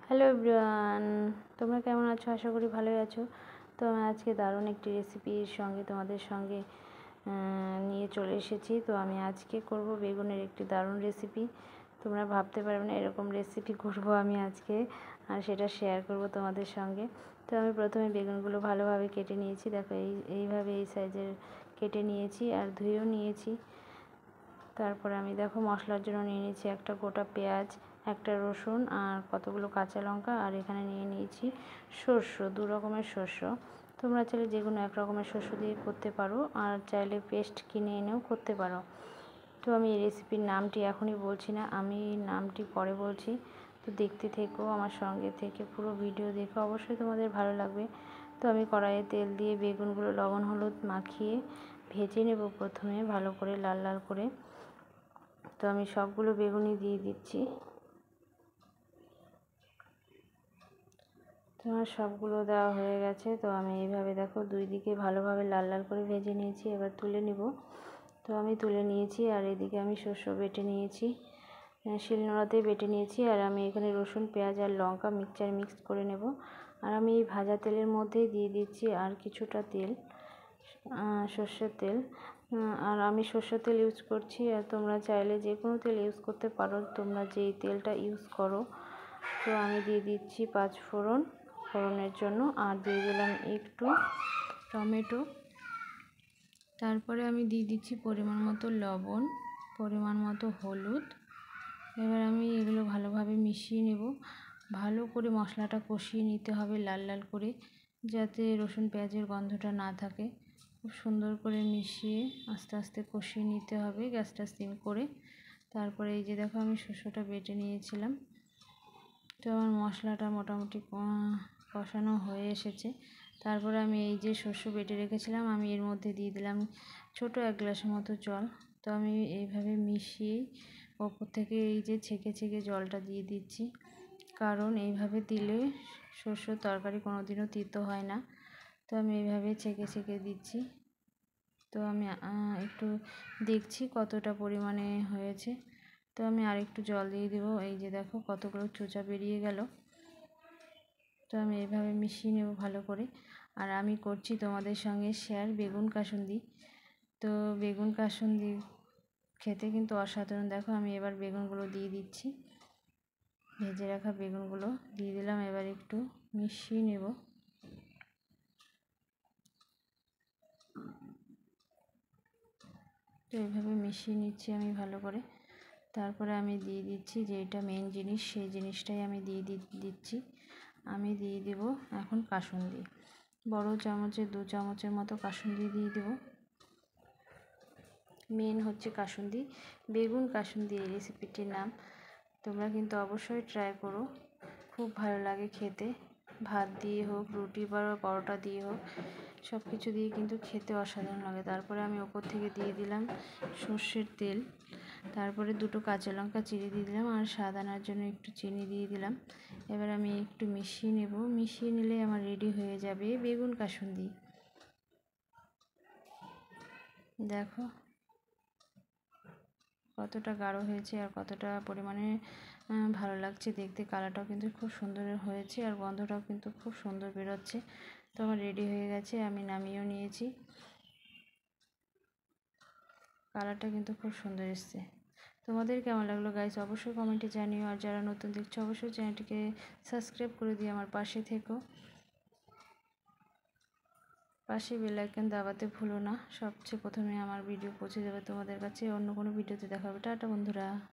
Hello everyone, তোমরা কেমন আছো? আশা করি ভালোই আছো। তো আমি আজকে দারুণ একটি রেসিপির সঙ্গে তোমাদের সঙ্গে নিয়ে চলে এসেছি। তো আমি আজকে করব বেগুনের একটি দারুণ রেসিপি। তোমরা ভাবতে পারবে না এরকম রেসিপি করব আমি আজকে, আর সেটা শেয়ার করব তোমাদের সঙ্গে। তো আমি প্রথমে বেগুনগুলো ভালোভাবে কেটে নিয়েছি। দেখো এইভাবে এই সাইজের কেটে নিয়েছি আর ধুয়েও নিয়েছি। তারপরে আমি দেখো মশলার জন্য নিয়ে নিয়েছি একটা গোটা পেঁয়াজ, একটা রসুন আর কতগুলো কাঁচা লঙ্কা, আর এখানে নিয়ে নিয়েছি শস্য, 2 রকমের শস্য। তোমরা চাইলে যে কোনো এক রকমের শস্য দিয়ে করতে পারো, আর চাইলে পেস্ট কিনে এনেও করতে পারো। তো আমি এই রেসিপির নামটি এখনই বলছি না, আমি নামটি পরে বলছি। তো দেখতে থেকো, আমার সঙ্গে থেকে পুরো ভিডিও দেখো, অবশ্যই তোমাদের ভালো লাগবে। তো আমি কড়াইয়ে তেল দিয়ে বেগুনগুলো লবণ হলুদ মাখিয়ে ভেজে নেব প্রথমে ভালো করে, লাল লাল করে। তো আমি সবগুলো বেগুনই দিয়ে দিচ্ছি। তো আমার সবগুলো দেওয়া হয়ে গেছে। তো আমি এইভাবে দেখো দুই দিকে ভালোভাবে লাল লাল করে ভেজে নিয়েছি, এবার তুলে নিব। তো আমি তুলে নিয়েছি, আর এদিকে আমি শস্য বেটে নিয়েছি, শিলনোড়াতে বেটে নিয়েছি। আর আমি এখানে রসুন পেঁয়াজ আর লঙ্কা মিক্সড করে নেব। আর আমি এই ভাজা তেলের মধ্যেই দিয়ে দিচ্ছি আর কিছুটা তেল, সর্ষের তেল। আর আমি সর্ষের তেল ইউজ করছি, আর তোমরা চাইলে যে কোনো তেল ইউজ করতে পারো, তোমরা যেই তেলটা ইউজ করো। তো আমি দিয়ে দিচ্ছি 5 ফোড়নের জন্য, আর দিয়ে দিলাম একটু টমেটো। তারপরে আমি দিয়ে দিচ্ছি পরিমাণ মতো লবণ, পরিমাণ মতো হলুদ। এবার আমি এগুলো ভালোভাবে মিশিয়ে নেব। ভালো করে মশলাটা কষিয়ে নিতে হবে লাল লাল করে, যাতে রসুন পেঁয়াজের গন্ধটা না থাকে। খুব সুন্দর করে মিশিয়ে আস্তে আস্তে কষিয়ে নিতে হবে, গ্যাসটা সিম করে। তারপরে এই যে দেখো আমি শস্যটা বেটে নিয়েছিলাম। তো আমার মশলাটা মোটামুটি কষানো হয়ে এসেছে। তারপরে আমি এই যে শস্য বেটে রেখেছিলাম, আমি এর মধ্যে দিয়ে দিলাম ছোটো 1 গ্লাসের মতো জল। তো আমি এইভাবে মিশিয়েই ওপর থেকে এই যে ছেঁকে ছেঁকে জলটা দিয়ে দিচ্ছি, কারণ এইভাবে দিলে শস্যর তরকারি কোনোদিনও তিতো হয় না। তো আমি এইভাবে ছেঁকে ছেঁকে দিচ্ছি। তো আমি একটু দেখছি কতটা পরিমাণে হয়েছে। তো আমি আরেকটু জল দিয়ে দেবো। এই যে দেখো কতগুলো চোচা বেরিয়ে গেল। তো আমি এইভাবে মিশিয়ে নেব ভালো করে। আর আমি করছি তোমাদের সঙ্গে শেয়ার বেগুন কাসুন্দি। তো বেগুন কাসুন্দি খেতে কিন্তু অসাধারণ। দেখো আমি এবার বেগুনগুলো দিয়ে দিচ্ছি, ভেজে রাখা বেগুনগুলো দিয়ে দিলাম। এবার একটু মিশিয়ে নেব। তো এইভাবে মিশিয়ে নিচ্ছি আমি ভালো করে। তারপরে আমি দিয়ে দিচ্ছি যে এটা মেন জিনিস, সেই জিনিসটাই আমি দিচ্ছি। আমি দিয়ে দেব এখন কাসুন্দি, বড় চামচের 2 চামচের মতো কাসুন্দি দিয়ে দেব। মেন হচ্ছে কাসুন্দি, বেগুন কাসুন্দি এই রেসিপিটির নাম। তোমরা কিন্তু অবশ্যই ট্রাই করো, খুব ভালো লাগে খেতে। ভাত দিয়ে হোক, রুটি বা পরোটা দিয়ে হোক, সব কিছু দিয়ে কিন্তু খেতে অসাধারণ লাগে। তারপরে আমি ওপর থেকে দিয়ে দিলাম সর্ষের তেল। তারপরে 2টো কাঁচা লঙ্কা চিড়ে দিয়ে দিলাম, আর স্বাদ আনার জন্য একটু চিনি দিয়ে দিলাম। এবার আমি একটু মিশিয়ে নেব। মিশিয়ে নিলে আমার রেডি হয়ে যাবে বেগুন কাসুন্দি। দেখো কতটা গাঢ় হয়েছে আর কতটা পরিমাণে ভালো লাগছে দেখতে। কালারটাও কিন্তু খুব সুন্দর হয়েছে, আর গন্ধটাও কিন্তু খুব সুন্দর বেরোচ্ছে। তো আমার রেডি হয়ে গেছে, আমি নামিয়েও নিয়েছি। কালারটা কিন্তু খুব সুন্দর এসছে। তোমাদের কেমন লাগলো গাইস অবশ্যই কমেন্টে জানিও। আর যারা নতুন দেখছো অবশ্যই চ্যানেলটিকে সাবস্ক্রাইব করে দিয়ে আমার পাশে থেকো, পাশে বেল আইকন দাবাতে ভুলো না। সবচেয়ে প্রথমে আমার ভিডিও পৌঁছে যাবে তোমাদের কাছে। অন্য কোনো ভিডিওতে দেখা হবে। টাটা বন্ধুরা।